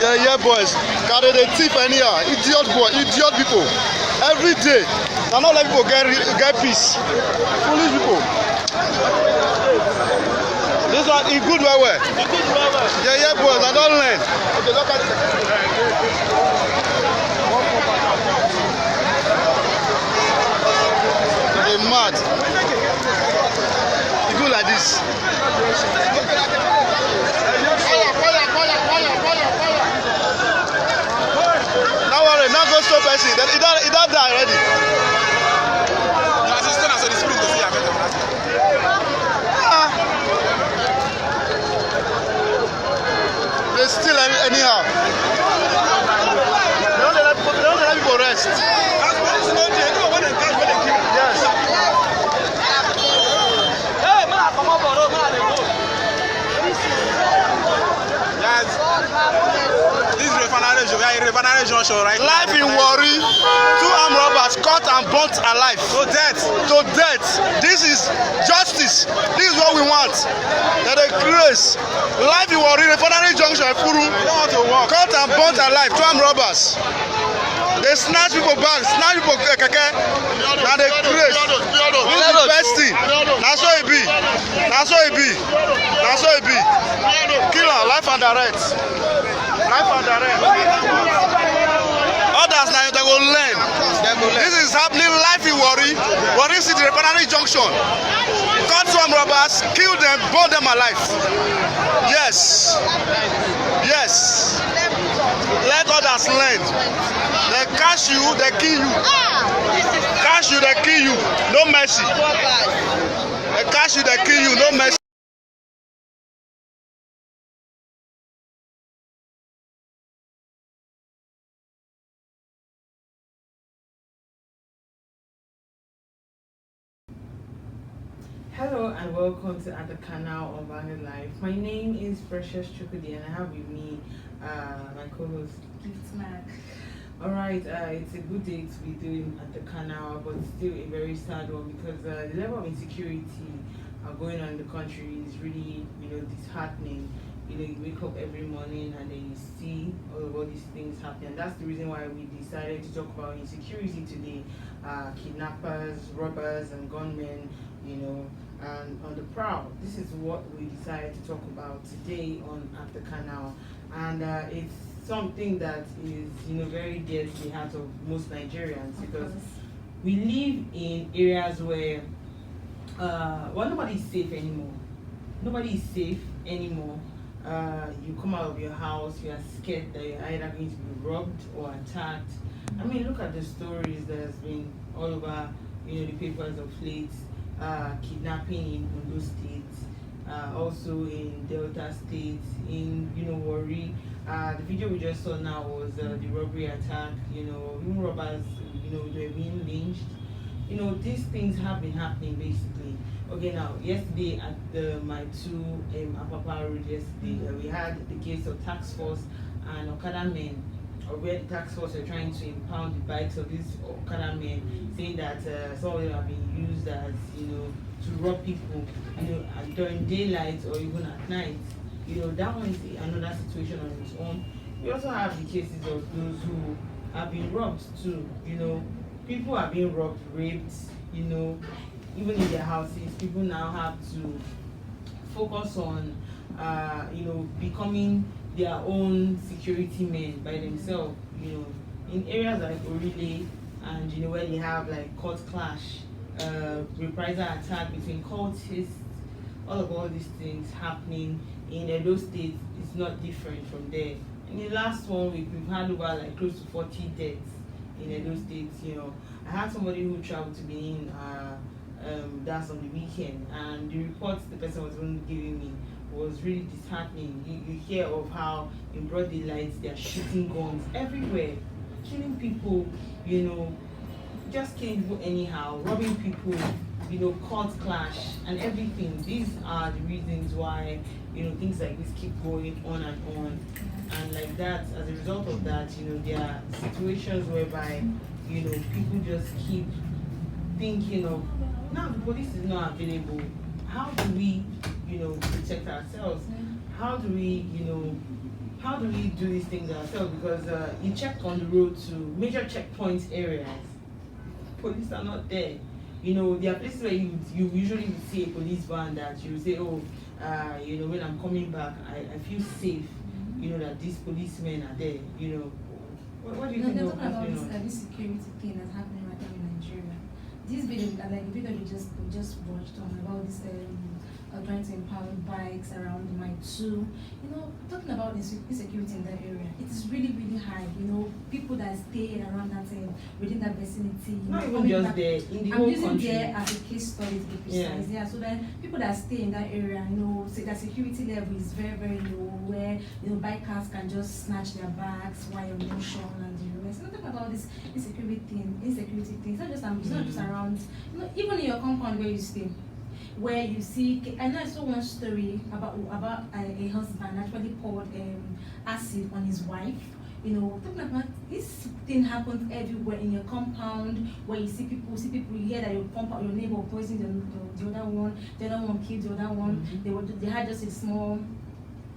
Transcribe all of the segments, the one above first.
Yeah, boys. Carry the thief anyhow. Idiot boy, idiot people. Every day. Now not let people get peace. Foolish people. This one is good well. Yeah, boys. I don't learn. Okay, look at it. They're mad. It's good like this. Don't worry, now go stop person. It don't die already. They still anyhow. They don't let people rest. Yes. Right? Life in worry. 2 armed robbers caught and burnt alive. To death. This is justice. This is what we want. That a grace. Life in worry. Refinery junction. Furu. Caught and burnt alive. 2 armed robbers. They snatch people back. Snatch people keke. Now they grace. This is the best thing. That's how it be. That's how it be. That's how it be. Killer. Life and direct. Life and direct. Others now they go learn. This is happening life in worry. Worry City Refinery Junction. Caught 2 robbers, kill them, burn them alive. Yes. Yes. Let others learn. They catch you, they kill you. Catch you, they kill you. No mercy. They catch you, they kill you. No mercy. Hello and welcome to the canal on Vanguard Life. My name is Precious Chukudi and I have with me my co-host Gidan. Alright, it's a good day to be doing at the canal, but still a very sad one because the level of insecurity going on in the country is really, disheartening. You wake up every morning and then you see all these things happening. And that's the reason why we decided to talk about insecurity today. Kidnappers, robbers, and gunmen, and on the prowl. This is what we decided to talk about today on At the Canal. And it's something that is, very dear to the heart of most Nigerians because we live in areas where nobody's safe anymore. Nobody is safe anymore. You come out of your house, you are scared that you're either going to be robbed or attacked. I mean, look at the stories that has been all over, the papers of late. Kidnapping in Ondo State, also in Delta State, in Warri. The video we just saw now was the robbery attack. Even robbers, they're being lynched. These things have been happening basically. Okay, now yesterday at my Apapa Road yesterday, we had the case of task force and Okada men, where the task force are trying to impound the bikes of these Okada men, saying that some of them have been used as, to rob people, during daylight or even at night. That one is another situation on its own. We also have the cases of those who have been robbed too. People are being robbed, raped, even in their houses. People now have to focus on, becoming their own security men by themselves, in areas like Orile and where they have like court clash, reprisal attack between cultists, all these things happening in Edo State is not different from there. In the last 1 week, we've had over like close to 40 deaths in Edo State. I had somebody who traveled to Benin, that's on the weekend, and the reports the person was even giving me was really disheartening. You hear of how in broad daylight they're shooting guns everywhere, killing people, just killing people anyhow, robbing people, court clash and everything. These are the reasons why, things like this keep going on and on. And like that, as a result of that, there are situations whereby, people just keep thinking of, now the police is not available. How do we, protect ourselves? How do we, how do we do these things ourselves? Because you check on the road to major checkpoint areas, police are not there. You know, there are places where you usually would see a police van that you say, oh, you know, when I'm coming back, I feel safe. You know that these policemen are there. You know, what do you think? They're talking about this security thing that's happening right now in Nigeria. This video, like the video we just watched on about this trying to empower bikes around my two. You know, talking about insecurity in that area, it is really, really high. You know, people that stay around that within that vicinity. Not even just there, in the whole country. I'm using there as a case study to be precise. Yeah. So then people that stay in that area, you know, say that security level is very, very low, where you know bikers can just snatch their bags while you're motion and the rest. I'm talking about this insecurity thing. It's not just around. You know, even in your compound where you stay. Where you see, I know I saw one story about a husband actually poured acid on his wife. You know, talking about this thing happens everywhere in your compound, where you see people, you hear that your compound, your neighbor poisoned the other one killed the other one. They had just a small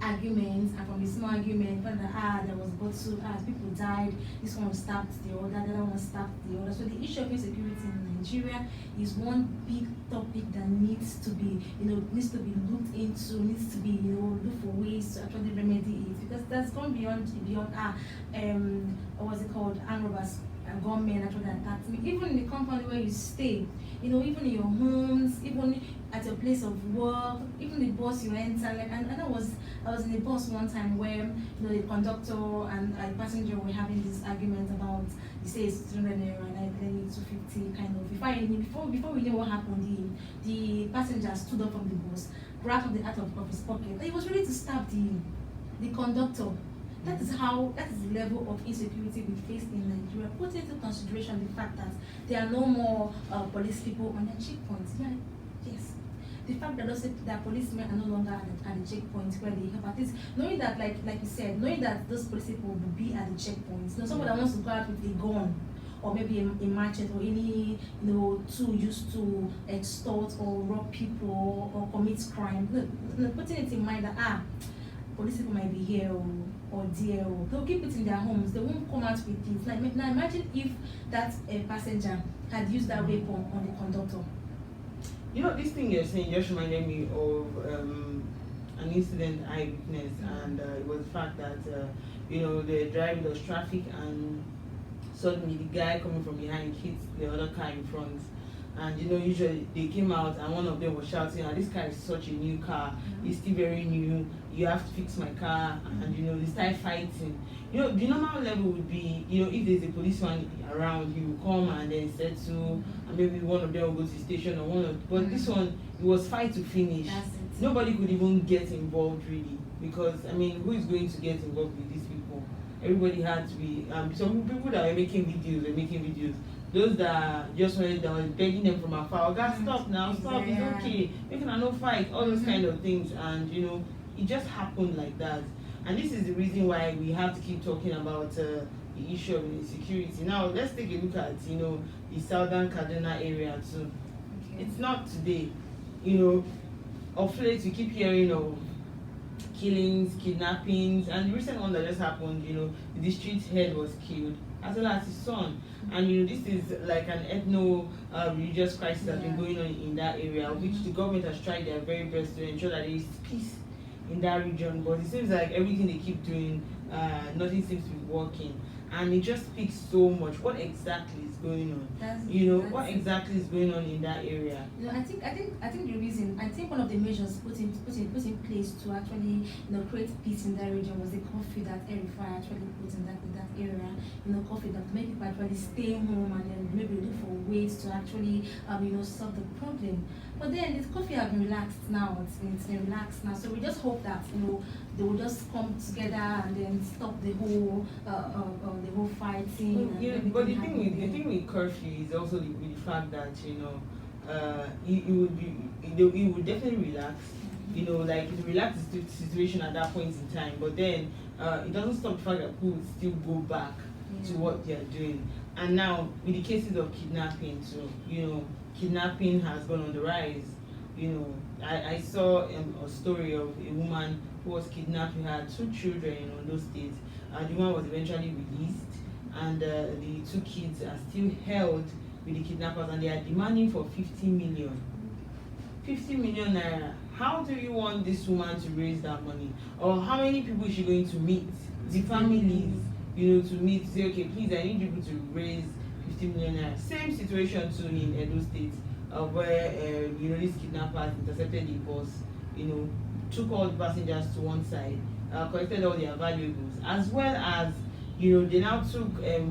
argument, and from the small argument, there was bottle, people died, this one stabbed the other one stabbed the other. So the issue of insecurity in Nigeria is one big topic that needs to be, looked into, needs to be, look for ways to actually remedy it, because that's gone beyond what's it called, armed robbers, gunmen actually attacked me. Even in the compound where you stay, even in your homes, even at your place of work, even the bus you enter. Like, and I was in a bus one time where the conductor and a passenger were having this argument about, you say it's 300 naira and I need 250 kind of. Before we knew what happened, the passenger stood up from the bus, grabbed the out of his pocket, and he was ready to stab the conductor. That is the level of insecurity we face in Nigeria. Put into consideration the fact that there are no more police people on the checkpoints. Yeah, yes. The fact that policemen are no longer at the checkpoints where they have, at least knowing that, like you said, knowing that those police people will be at the checkpoints. Someone that wants to go out with a gun, or maybe a machete, or any tool used to extort or rob people or commit crime. Putting it in mind that police people might be here or there, or they'll keep it in their homes. They won't come out with things. Now imagine if that passenger had used that weapon on the conductor. This thing you're saying just reminded me of an incident I witnessed, and it was the fact that the driver was traffic, and suddenly the guy coming from behind hit the other car in front. And usually they came out and one of them was shouting, this car is such a new car, it's still very new, you have to fix my car. And they start fighting. The normal level would be, if there's a policeman around, he will come and then settle, and maybe one of them will go to the station, or but this one, it was fight to finish. Nobody could even get involved really, because who is going to get involved with these people? Everybody had to be, some people that were making videos, those that just wanted, that was begging them from afar, stop now, stop, it's okay, making a no fight, all those kind of things. And it just happened like that. And this is the reason why we have to keep talking about the issue of insecurity. Now let's take a look at the southern Kaduna area too. Okay. It's not today. Of late we keep hearing of killings, kidnappings, and the recent one that just happened, the district head was killed, as well as his son. And this is like an ethno-religious crisis that's been going on in that area, which the government has tried their very best to ensure that there is peace in that region. But it seems like everything they keep doing, nothing seems to be working. And it just speaks so much. What exactly is going on? What exactly is going on in that area? I think the reason, one of the measures put in place to actually create peace in that region was the coffee that Erifai actually put in that area. Coffee that make people actually stay home and then maybe look for ways to actually solve the problem. But then this coffee has been relaxed now. It's been relaxed now. So we just hope that they will just come together and then stop the whole fighting. But the thing with curfew is also the fact that it would definitely relax. Like it relax the situation at that point in time. But then it doesn't stop the fact that people would still go back to what they are doing. And now with the cases of kidnapping, so kidnapping has gone on the rise. I saw a story of a woman who was kidnapped. We had 2 children in Ondo State. The one was eventually released, and the 2 kids are still held with the kidnappers, and they are demanding for 50 million. 50 million naira. How do you want this woman to raise that money? Or how many people is she going to meet? The families, to meet, say, okay, please, I need you to raise 50 million naira. Same situation too in Edo State, where these kidnappers intercepted the bus, took all the passengers to one side, collected all their valuables, as well as they now took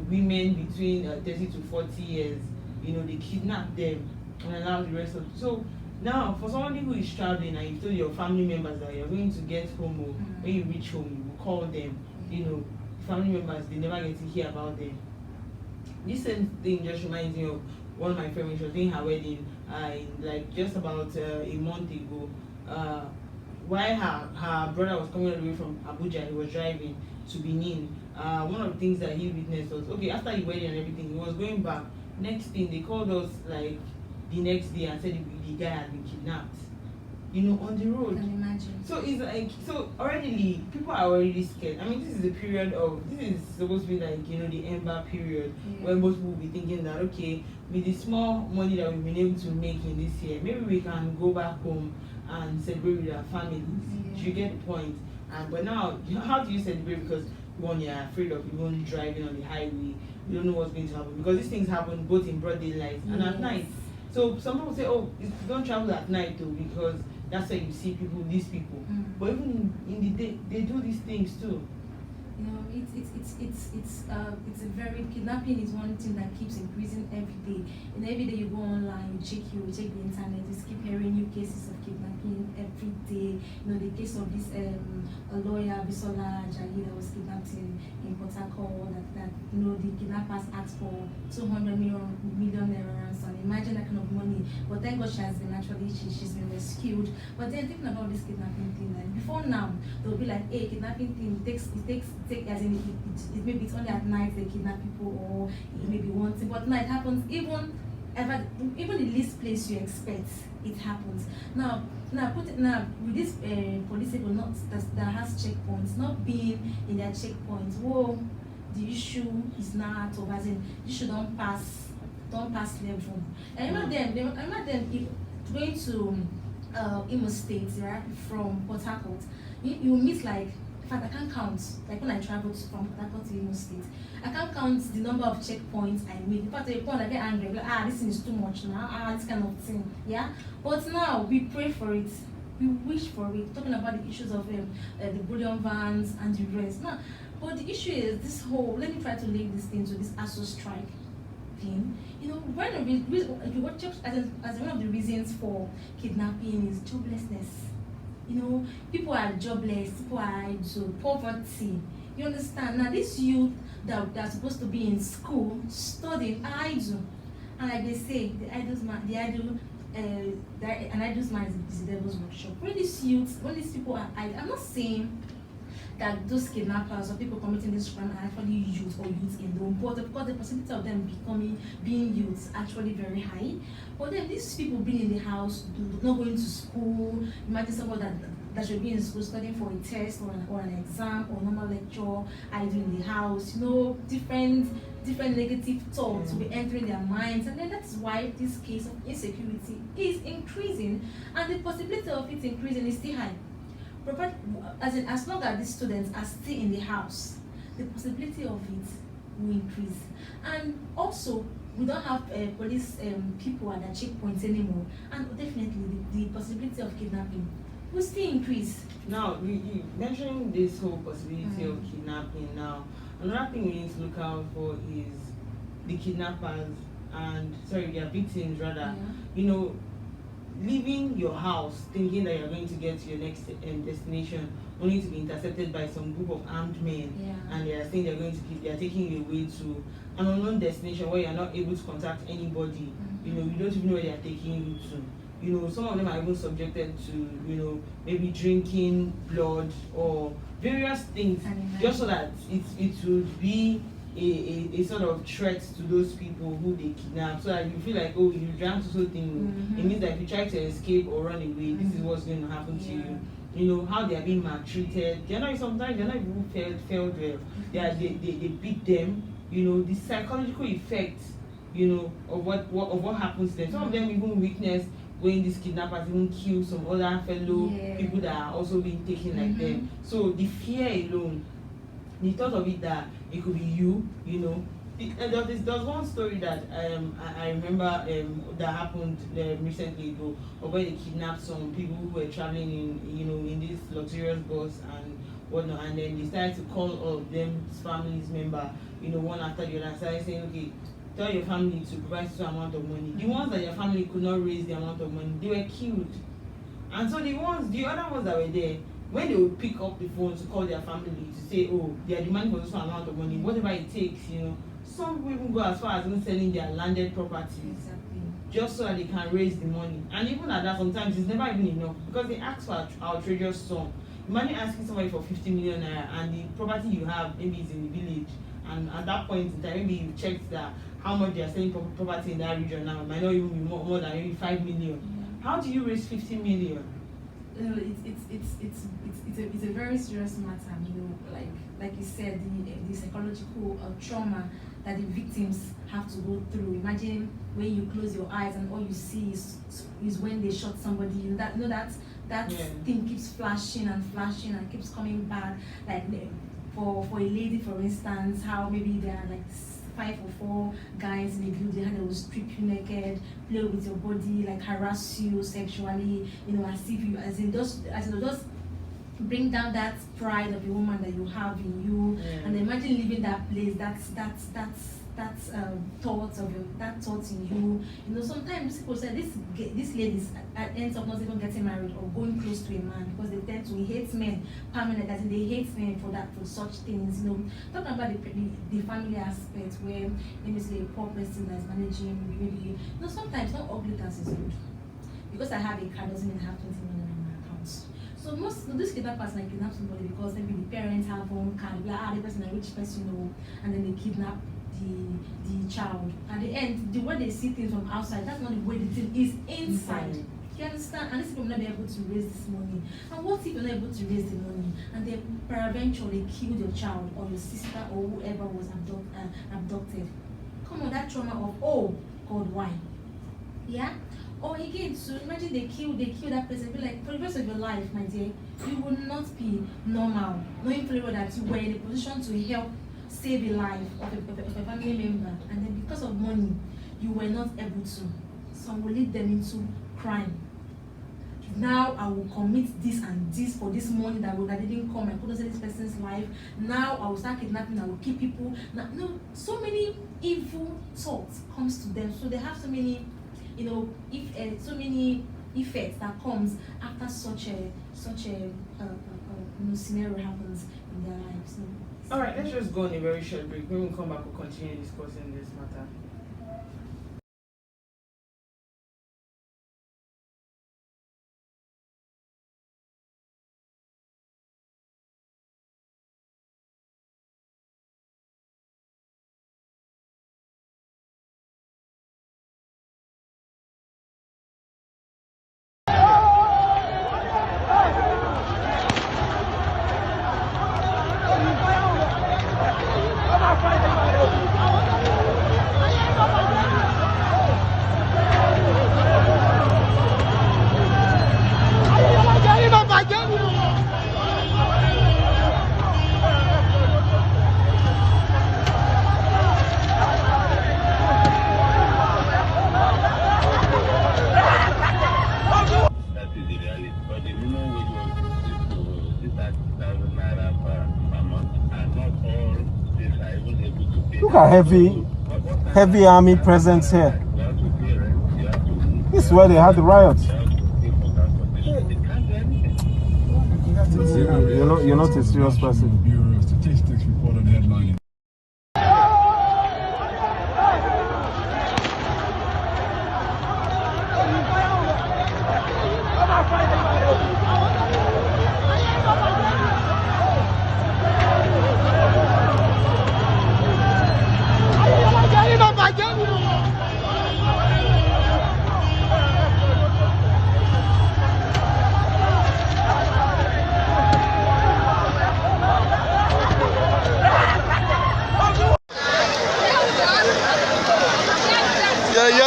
women between 30 to 40 years. They kidnapped them and allowed the rest of. So now, for somebody who is traveling and you told your family members that you're going to get home, or when you reach home, you will call them. Family members, they never get to hear about them. This same thing just reminds me of one of my friends. She was doing her wedding, like just about a month ago. While her brother was coming all the way from Abuja, he was driving to Benin. One of the things that he witnessed was, okay, after the wedding and everything, he was going back. Next thing, they called us like the next day and said the guy had been kidnapped. On the road. Can imagine. So it's like, already people are already scared. I mean, this is supposed to be like, the ember period, where most people will be thinking that, okay, with the small money that we've been able to make in this year, maybe we can go back home and celebrate with our families. Do you get the point? But now, how do you celebrate? Because one, you're afraid of even driving on the highway. You don't know what's going to happen, because these things happen both in broad daylight and at night. So some people say, oh, don't travel at night though, because that's where you see these people. But even in the day, they do these things too. It's a very, kidnapping is one thing that keeps increasing every day. And every day you go online, you check the internet, you keep hearing new cases of kidnapping every day. The case of this a lawyer, Bisola Ajayi, that was kidnapped in Port Harcourt, that the kidnappers asked for 200 million naira ransom. Imagine that kind of money. But thank God she's been rescued. But then thinking about this kidnapping thing, like before now, they'll be like, hey, kidnapping thing takes as in maybe it's only at night they kidnap people, or it may be one thing, but now it happens even the least place you expect, it happens. Now with this police people that has checkpoints, not being in their checkpoints, the issue is now out of, as in the issue don't pass level. I remember them going to Imo State, right, from Port Harcourt. You meet like, in fact, I can't count, like when I traveled from Port Harcourt to Imo State, I can't count the number of checkpoints I made. In fact, at a point I get angry, I'm like, this thing is too much now, this kind of thing, yeah? But now, we pray for it, we wish for it, talking about the issues of the bullion vans and the rest. Now, but the issue is this whole, let me try to link this thing to this ASO strike thing. If you watch as one of the reasons for kidnapping is joblessness. People are jobless, people are idle, poverty. You understand? Now, this youth that are supposed to be in school, studying, are idle. And like they say, an idle man is the devil's workshop. When these people are idle, I'm not saying that those kidnappers or people committing this crime are actually youth or youth in the but of course the possibility of them being youths actually very high. But then these people being in the house, not going to school, imagine someone that should be in school studying for a test or an exam or normal lecture, either in the house, different negative thoughts will be entering their minds, and then that's why this case of insecurity is increasing, and the possibility of it increasing is still high. As long as these students are still in the house, the possibility of it will increase. And also, we don't have police people at the checkpoints anymore, and definitely the possibility of kidnapping will still increase. Now, you mentioning this whole possibility of kidnapping. Now, another thing we need to look out for is the kidnappers their victims rather. Leaving your house thinking that you're going to get to your next destination, only to be intercepted by some group of armed men, and they are saying they're taking you away to an unknown destination where you're not able to contact anybody. You don't even know where they're taking you to. Some of them are even subjected to, maybe drinking blood or various things, just so that it would be a sort of threat to those people who they kidnap, so that you feel like, oh, you drank so thing. It means that if you try to escape or run away, this is what's going to happen to you. how they are being maltreated. Sometimes they're not even felt well. They beat them. The psychological effects, of what happens to them. Some of them even witness when these kidnappers even kill some other fellow people that are also being taken like them. So the fear alone, the thought of it that it could be you, there's one story that I remember that happened recently ago, of where they kidnapped some people who were traveling in this luxurious bus and whatnot, and then they started to call all of them families member, one after the other, started saying, okay, tell your family to provide some amount of money. The ones that your family could not raise the amount of money, they were killed. And so the other ones that were there, when they would pick up the phone to call their family to say, oh, they are demanding for some amount of money, whatever it takes, some people even go as far as even selling their landed properties, just so that they can raise the money. And even at that, sometimes it's never even enough, because they ask for outrageous sum. Imagine asking somebody for 50 million naira, and the property you have maybe is in the village, and at that point in time, maybe you checked that how much they are selling property in that region now, it might not even be more than maybe 5 million. How do you raise 50 million? It's a very serious matter, like you said, the psychological trauma that the victims have to go through. Imagine when you close your eyes and all you see is when they shot somebody. That thing keeps flashing and keeps coming back. Like for a lady, for instance, how maybe there are like 5 or 4 guys in a building and they will strip you naked, play with your body, like harass you sexually, as in just bring down that pride of the woman that you have in you. And imagine leaving that place, that thought in you. Sometimes people say this lady ends up not even getting married or going close to a man, because they hate men permanently, as in they hate men for such things. Talking about the family aspect, where let me say a poor person that's managing maybe, sometimes not ugly that is good. Because I have a car doesn't mean I have 20 million in my account. So most of these kidnappers like kidnap somebody because maybe the parents have one car, the person a rich person, and then they kidnap the child. At the end, the way they see things from outside, that's not the way the thing is inside. You understand? And these people will not be able to raise this money. And what if you're not able to raise the money and then peradventure killed your child or your sister or whoever was abducted? Come on, that trauma of, oh God, why? Yeah? Or again, so imagine they kill that person. Be like, for the rest of your life, my dear, you will not be normal, knowing fully well that you were in a position to help save a life of a family member, and then because of money, you were not able to. Some will lead them into crime. Now I will commit this and this for this money that didn't come. I couldn't save this person's life. Now I will start kidnapping. I will kill people. Now, so many evil thoughts comes to them. So they have so many, so many effects that comes after such a scenario happens in their lives. All right, let's just go on a very short break. When we come back, we'll continue discussing this matter. Look at heavy army presence here. This is where they had the riots. You're not a serious person. Bureau of Statistics reported headline.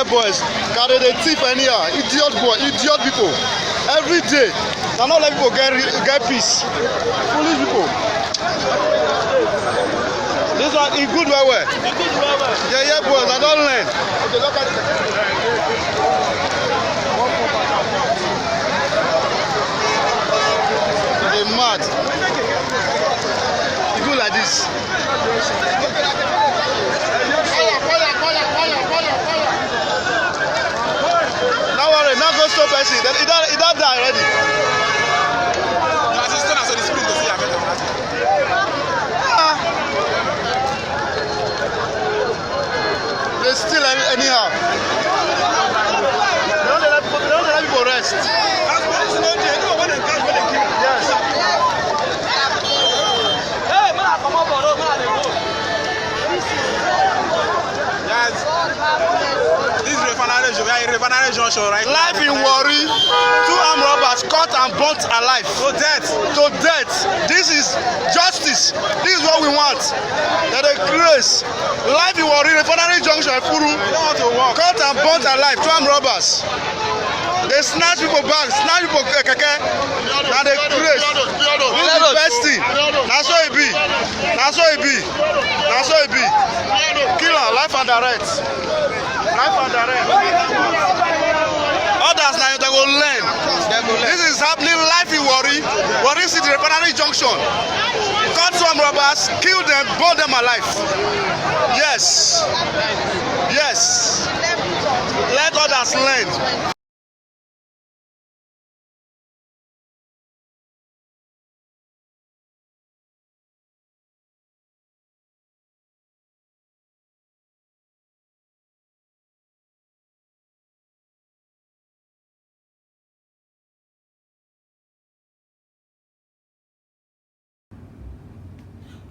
yeye boys carry the thief anyhow, idiot boy, idiot people. Every day, na not let people get peace. Foolish people. This one e good well well. Yeye boys, na don learn. They mad. E good like this. No worry, now go stop person. He don't die already. They still anyhow. They don't let people rest. Yes. Right? Life in worry. Two armed robbers caught and burnt alive. To death. To death. This is justice. This is what we want. That the grace. Life in worry. Refinery junction. Furu. Caught and burnt alive. Two armed robbers. They snatch people back. Snatch people keke. Now the grace. This is the best thing. That's what it be. That's what it be. That's what it be. Killer. Life and direct. Life and direct. Others now they go learn. This is happening life in Warri. Warri City Refinery Junction. Caught some robbers, kill them, burn them alive. Yes. Yes. Let others learn.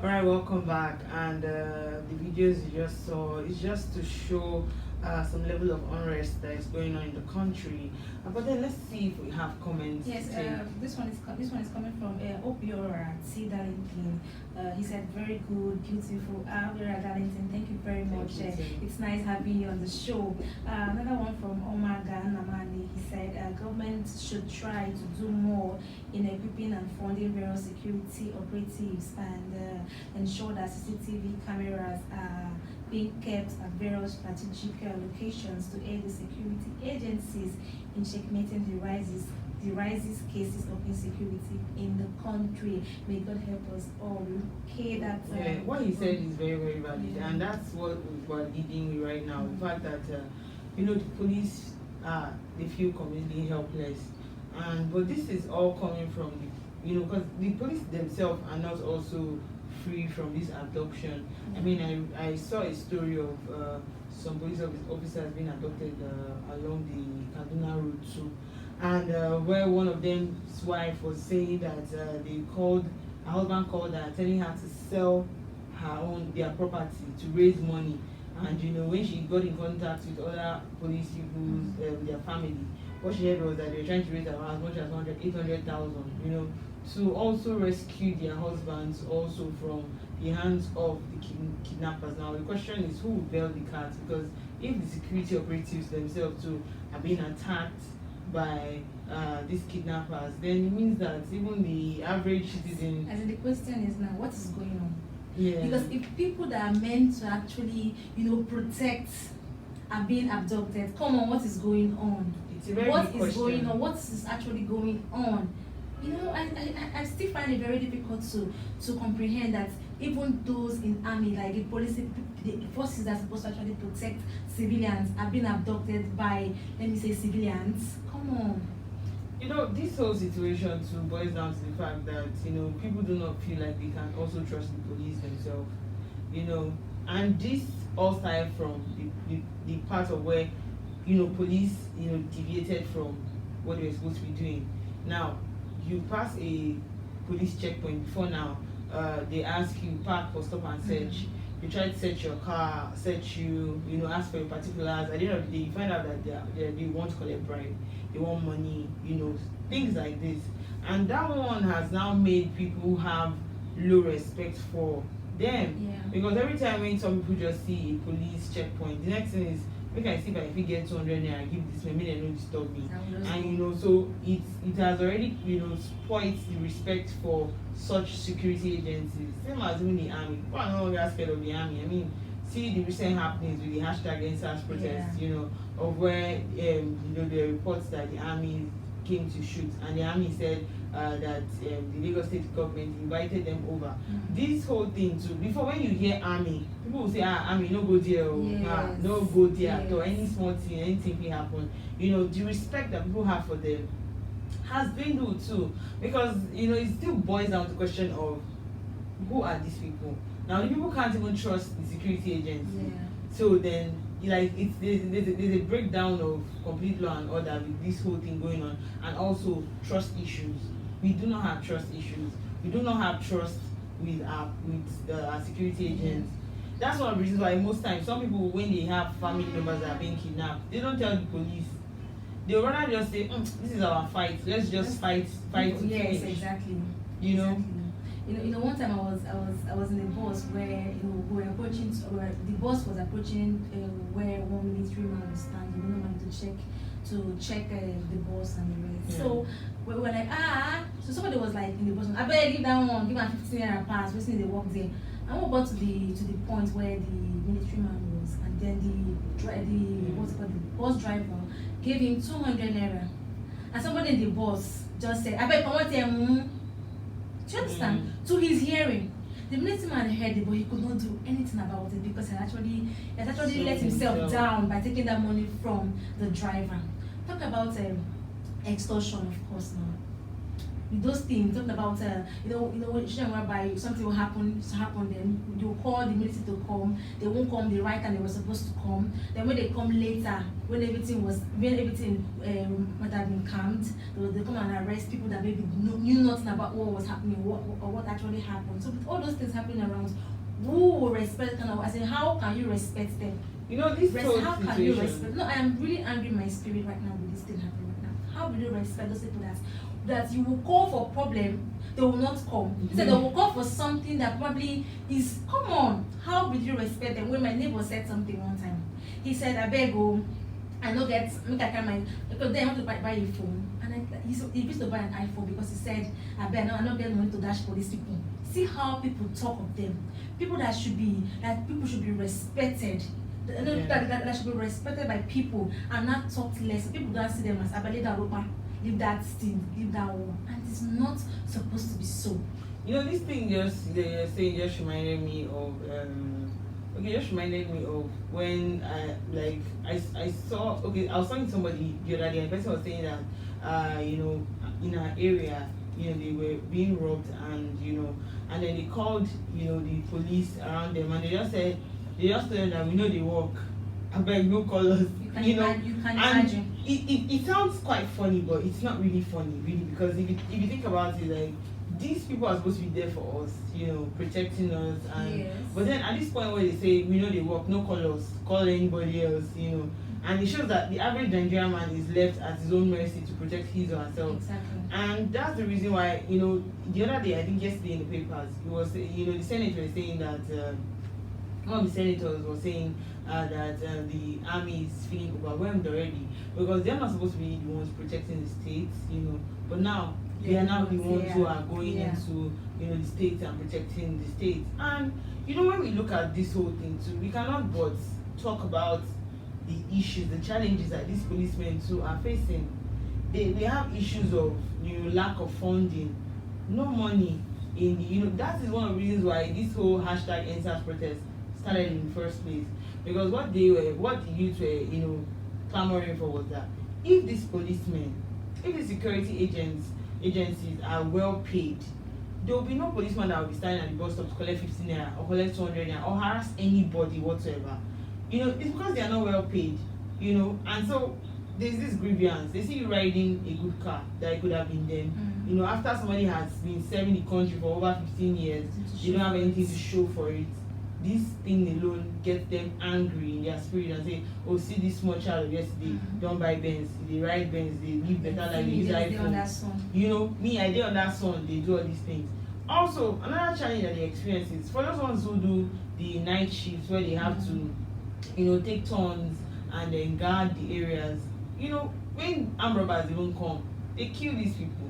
All right, welcome back. And the videos you just saw is just to show some level of unrest that is going on in the country. But then let's see if we have comments. Yes, this one is coming from Opiora T. Darlington. He said, "Very good, beautiful, Opiora Darlington. Thank you very much. It's nice having you on the show." Another one from Omaga Namani. He said, "Government should try to do more in equipping and funding various security operatives and ensure that CCTV cameras are being kept at various strategic locations to aid the security agencies in checkmating the rises cases of insecurity in the country. May God help us all." Okay, that's what he said is very, very valid, and that's what we're leading with right now. The fact that the police they feel completely helpless, but this is all coming from because the police themselves are not also free from this abduction. I mean, I saw a story of some police officers being abducted along the Kaduna road too, and where one of them's wife was saying that her husband called her, telling her to sell their property to raise money, and when she got in contact with other police people, their family, what she heard was that they were trying to raise as much as 800,000, to also rescue their husbands also from the hands of the kidnappers. Now the question is, who will bail the cat? Because if the security operatives themselves too are being attacked by these kidnappers, then it means that even the average citizen. And the question is now, what is going on? Yeah. Because if people that are meant to actually, protect are being abducted, come on, what is going on? It's a very What big is question. going on? What is actually going on? I still find it very difficult to comprehend that even those in army, like the police, the forces that are supposed to actually protect civilians, are being abducted by, let me say, civilians. Come on. This whole situation too boils down to the fact that people do not feel like they can also trust the police themselves. And this all started from the part of where police deviated from what they were supposed to be doing. Now you pass a police checkpoint. Before now, they ask you park or stop and search. You try to search your car, search you, ask for your particulars. At the end of the day, you find out that they want to collect bribe, they want money, things like this. And that one has now made people have low respect for them. Yeah. Because every time when some people just see a police checkpoint, the next thing is make I see if I get 200 naira, give this man, make they no disturb me. And you know, so it has already, you know, spoiled the respect for such security agencies. Same as even the army. People are no longer scared of the army. I mean, see the recent happenings with the hashtag INSECURITY protests, you know, of where you know, the reports that the army came to shoot, and the army said that the Lagos State government invited them over. This whole thing too, before when you hear army, people will say, army, no go there, no go there at all. Any small thing, anything can happen. You know, the respect that people have for them has dwindled too, because you know, it still boils down to the question of who are these people. Now the people can't even trust the security agency. So then, like, there's a breakdown of complete law and order with this whole thing going on, and also trust issues. We do not have trust issues. We do not have trust with our security agents. That's one of the reasons why most times some people, when they have family members that are being kidnapped, they don't tell the police. They would rather just say, this is our fight. Let's just fight to finish. Yes, exactly. You know. Exactly. You know, one time I was in a bus where, you know, we were approaching, the bus was approaching where one military man was standing, you know, to check the bus and the rest. So we were like, so somebody was like in the bus, I better give that one, give him 15 naira pass, we they walk there. And we got to the point where the military man was, and then the bus driver gave him 200 naira, and somebody in the bus just said, I better come out here. Do you understand? To his hearing, the military man heard it, but he could not do anything about it because he had actually let himself down by taking that money from the driver. Talk about extortion, of course. Now, with those things, talking about whereby something will happen, then you call the military to come. They won't come the right time they were supposed to come. Then when they come later, when everything might have been calmed, they come and arrest people that maybe knew nothing about what was happening, or what actually happened. So with all those things happening around, who will respect? I said, how can you respect them? You know, this whole how situation. Can you respect? No, I am really angry in my spirit right now with this thing happening right now. How will you respect those people that you will call for problem, they will not come. He said they will call for something that probably is, come on, how will you respect them? When my neighbor said something one time, he said, I beg you, I know get, make I carry my, because then I want to buy a phone, and he used to buy an iPhone because he said, I beg, I not get money to dash police people. See how people talk of them. People that people should be respected. That should be respected by people and not talked less. People don't see them as Abaleda Ropa. Leave that thing, leave that one, and it's not supposed to be so. You know, this thing just reminded me of when I saw, I was talking to somebody the other day, and the person was saying that you know, in our area, you know, they were being robbed, and you know, and then they called, you know, the police around them, and they just told them that we know they work. I beg, no call us. You can imagine. It sounds quite funny, but it's not really funny, really, because if you think about it, like, these people are supposed to be there for us, you know, protecting us, and but then at this point where they say we know they work, no call us, call anybody else, you know, and it shows that the average Nigerian man is left at his own mercy to protect his or herself. Exactly. And that's the reason why, you know, the other day, I think yesterday in the papers, it was, you know, the Senate was saying that one of the senators was saying that the army is feeling overwhelmed already, because they're not supposed to be the ones protecting the states, you know, but now they are now the ones who are going into, you know, the states and protecting the states. And you know, when we look at this whole thing too, we cannot but talk about the issues, the challenges that these policemen too are facing. They have issues of, you know, lack of funding, no money in the, you know, that is one of the reasons why this whole hashtag EndSARS protest started in the first place. Because what the youth were, you know, clamoring for was that if these policemen, if the security agencies are well paid, there will be no policeman that will be standing at the bus stop to collect 15 naira or collect 200 naira or harass anybody whatsoever. You know, it's because they are not well paid, you know, and so there's this grievance. They see you riding a good car that it could have been them. You know, after somebody has been serving the country for over 15 years, you don't have anything to show for it. This thing alone gets them angry in their spirit and say, oh, see this small child of yesterday, don't buy Benz, they ride Benz, they live better life, they use iPhone. You know, me, I did on that song, they do all these things. Also, another challenge that they experience is for those ones who do the night shifts where they have to, you know, take turns and then guard the areas. You know, when armed robbers even come, they kill these people.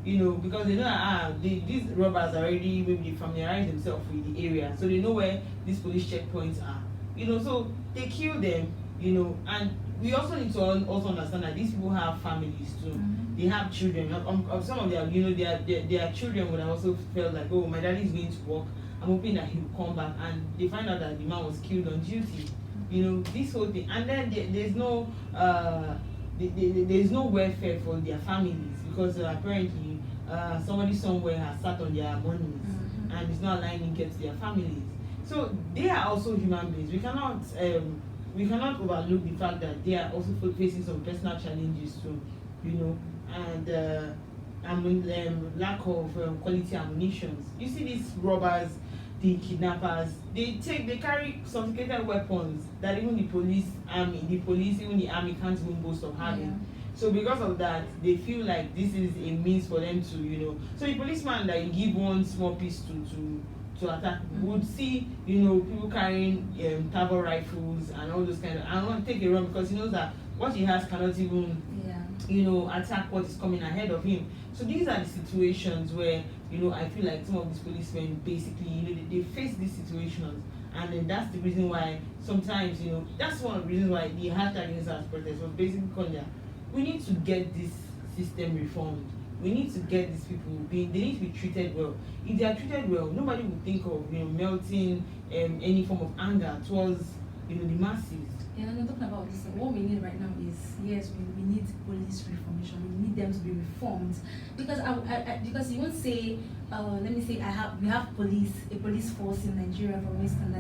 You know, because they know these robbers already maybe they familiarize themselves with the area, so they know where these police checkpoints are. You know, so they kill them. You know, and we also need to also understand that these people have families too. Mm-hmm. They have children. Some of their, you know, their children would have also felt like, oh, my daddy is going to work. I'm hoping that he will come back, and they find out that the man was killed on duty. You know, this whole thing, and then there's no there's no welfare for their families, because apparently somebody somewhere has sat on their monies, Mm-hmm. and is not allowing it get to their families. So they are also human beings. We cannot overlook the fact that they are also facing some personal challenges too, you know, and lack of quality ammunition. You see these robbers, the kidnappers, they carry sophisticated weapons that even the police, even the army can't even boast of having. Yeah. So because of that, they feel like this is a means for them to, you know. So the policeman that you give one small piece to attack would see, you know, people carrying tabor rifles and all those kind of, and want to take a run because he knows that what he has cannot even, you know, attack what is coming ahead of him. So these are the situations where, you know, I feel like some of these policemen basically, you know, they face these situations, and then that's the reason why sometimes, you know, that's one of the reasons why the hashtag INSECURITY protest was basically called there. We need to get this system reformed. We need to get these people they need to be treated well. If they are treated well, nobody would think of, you know, melting any form of anger towards, you know, the masses. Yeah, I'm talking about this. What we need right now is, yes, we need police reformation. We need them to be reformed, because because you won't say, let me say, we have a police force in Nigeria, for instance,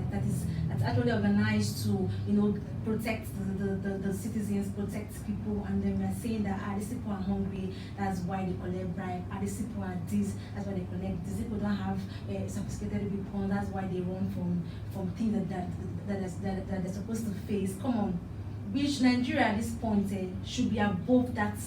that's actually organized to, you know, protect the citizens, protect people, and then we're saying that these people are hungry, that's why they collect bribe. These people are this, that's why they collect. These people don't have sophisticated weapons, that's why they run from things that they're supposed to face. Come on, which Nigeria at this point should be above that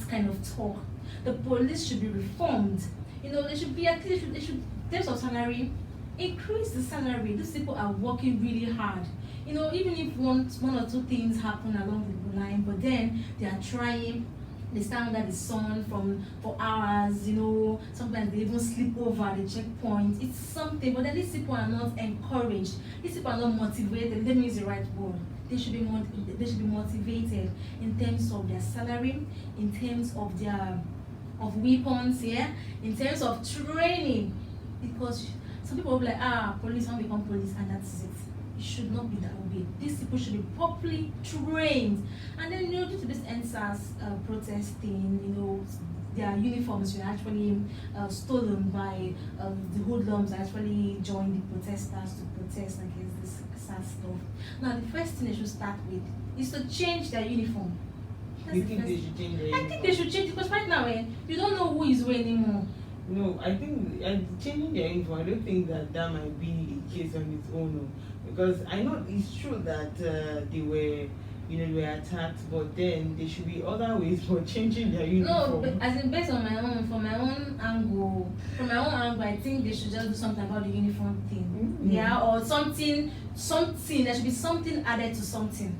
kind of talk. The police should be reformed. You know, they should be at least, they should, in terms of salary, increase the salary. These people are working really hard. You know, even if one or two things happen along the line, but then they are trying. They stand under the sun for hours, you know, sometimes they even sleep over at the checkpoint. It's something, but then these people are not encouraged. These people are not motivated. Let me use the right word. They should be motivated in terms of their salary, in terms of their weapons, yeah, in terms of training. Because some people will be like, police, I want to become police, and that's it. It should not be that way. These people should be properly trained. And then, you know, due to this NSAS protesting, you know, their uniforms were actually stolen by the hoodlums that actually joined the protesters to protest against this SARS stuff. Now, the first thing they should start with is to change their uniform. You think they should change their uniform? I think they should change, because right now, you don't know who is who anymore. No, I think changing their uniform, I don't think that might be a case on its own. No. Because I know it's true that they were, you know, they were attacked, but then there should be other ways for changing their uniform. No, but as in based on from my own angle, I think they should just do something about the uniform thing. Mm-hmm. Yeah, or something. There should be something added to something.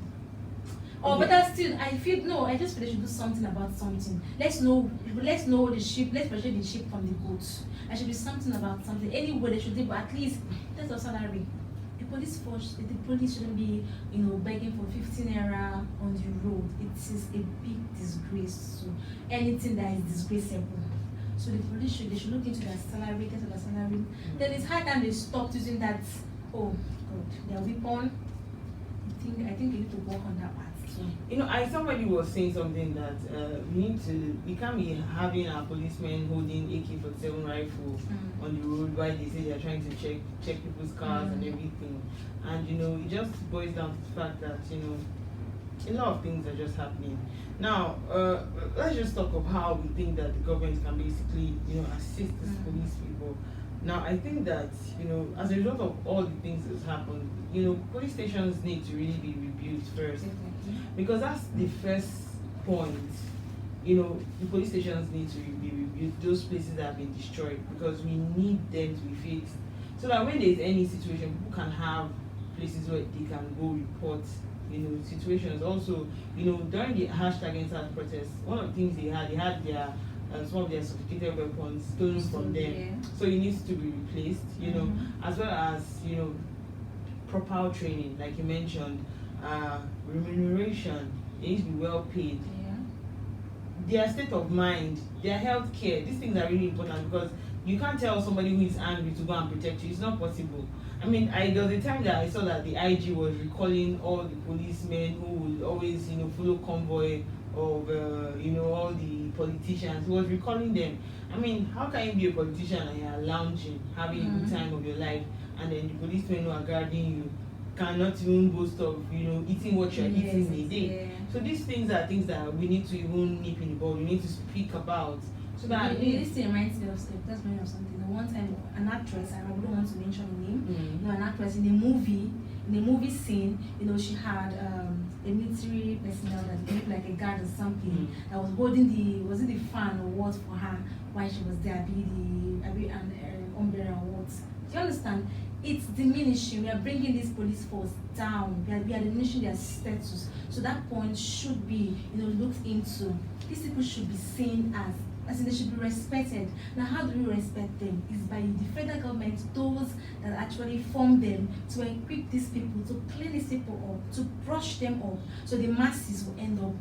Or better still, I just feel they should do something about something. Let's know the sheep. Let's measure the sheep from the goats. There should be something about something. Anyway, they should do, but at least that's a salary. The police shouldn't be, you know, begging for 15 naira on the road. It is a big disgrace. So anything that is disgraceful. So the police should look into their salary, get their salary. Mm-hmm. Then it's high time they stop using that. Oh God, their weapon. I think you need to work on that part. So, you know, somebody was saying something that we can't be having our policemen holding AK-47 rifles on the road while they say they're trying to check people's cars and everything. And you know, it just boils down to the fact that, you know, a lot of things are just happening. Now, let's just talk of how we think that the government can basically, you know, assist these police people. Now, I think that, you know, as a result of all the things that's happened, you know, police stations need to really be rebuilt first. Because that's the first point. You know, the police stations need to be rebuilt, those places that have been destroyed, because we need them to be fixed. So that when there's any situation, people can have places where they can go report, situations. Also, during the #EndSARS protest, one of the things they had their some of their sophisticated weapons stolen from them. Yeah. So it needs to be replaced, as well as, proper training, like you mentioned, remuneration, it needs to be well paid. Yeah. Their state of mind, their health care, these things are really important because you can't tell somebody who is angry to go and protect you. It's not possible. I mean, there was a time that I saw that the IG was recalling all the policemen who would always, follow convoy of, all the politicians. He was recalling them. I mean, how can you be a politician and you're lounging, having a good time of your life, and then the policemen who are guarding you cannot even boast of, eating what you're eating in a day. Yeah. So these things are things that we need to even nip in the bud. We need to speak about. So that this thing reminds me of something. One time, an actress, I don't want to mention her name. An actress in a movie scene, she had a military personnel that looked like a guard or something that was holding the fan or what for her while she was there, an umbrella or what. Do you understand? It's diminishing. We are bringing this police force down. We are diminishing their status. So that point should be, looked into. These people should be seen as in they should be respected. Now, how do we respect them? Is by the federal government, those that actually form them, to equip these people, to clean these people up, to brush them up, so the masses will end up,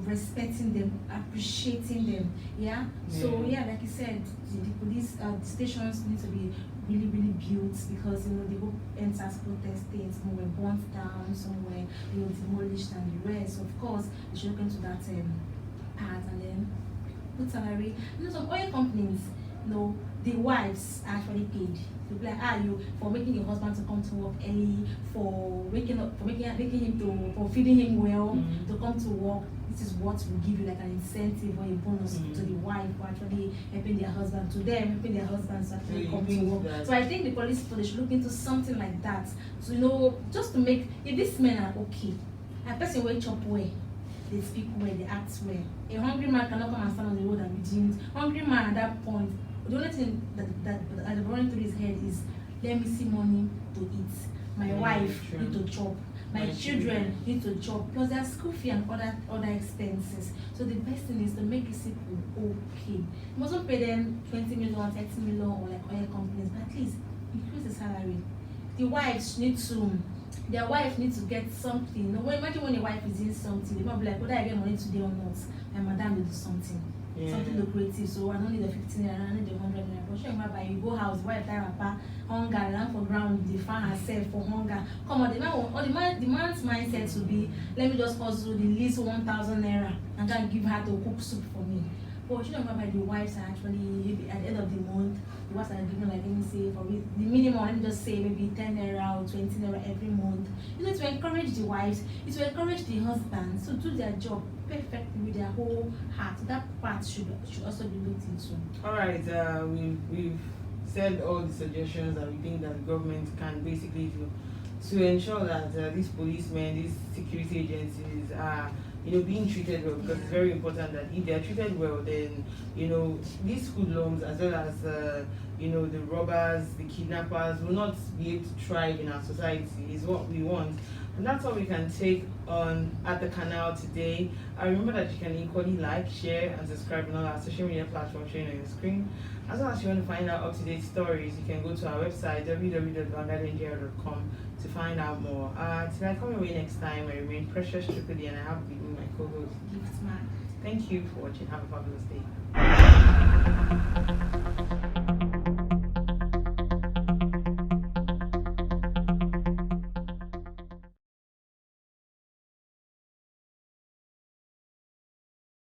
respecting them, appreciating them. Yeah. So like you said, the police stations need to be really, really built because the whole EndSARS protest things, some were burnt down, some were demolished, and the rest. Of course, they should look into that part and then good salary. Some oil companies, the wives are actually paid. They'll be like, you for making your husband to come to work early, for waking up, for feeding him well, to come to work. This is what will give you like an incentive or a bonus to the wife for actually helping their husband, to them helping their husbands to actually come to work. So I think the police people, they should look into something like that. So just to make, if these men are okay, a person will chop well, they speak well, they act well. A hungry man cannot come and stand on the road and be deemed. Hungry man at that point, the only thing that running through his head is, let me see money to eat. My wife need to chop. My children need to chop. Plus there's school fee and other expenses. So the best thing is to make these people okay. You mustn't pay them 20 million, 30 million or like oil companies, but at least increase the salary. The wives need to. Their wife needs to get something. Imagine when a wife is doing something, they might be like, whether I get money today or not, my madam will do something. Something lucrative. So I don't need the 15 naira, I need the 100 naira. But sure, you go house, wife die rapper, hunger, land for ground, they find herself for hunger. Come on, the man's mindset will be, let me just hustle the least 1,000 naira and then give her to cook soup for me. But you know, the wives are actually, at the end of the month, the wives are giving, like, let me say, for the minimum, let me just say maybe 10 naira or 20 naira every month. To encourage the wives, it's to encourage the husbands to do their job perfectly with their whole heart. That part should also be looked into. All right, we've said all the suggestions that we think that the government can basically do to ensure that these policemen, these security agencies are being treated well, because it's very important that if they are treated well, then these hoodlums as well as the robbers, the kidnappers will not be able to thrive in our society. Is what we want, and that's all we can take on at the canal today. Remember that you can equally like, share, and subscribe on all our social media platforms showing on your screen. As well as you want to find out up-to-date stories, you can go to our website www.vanguardngra.com to find out more. Till I come your way next time, I remain Precious Tripoli, and I have with me my co-host Gift Mark. Thank you for watching. Have a fabulous day.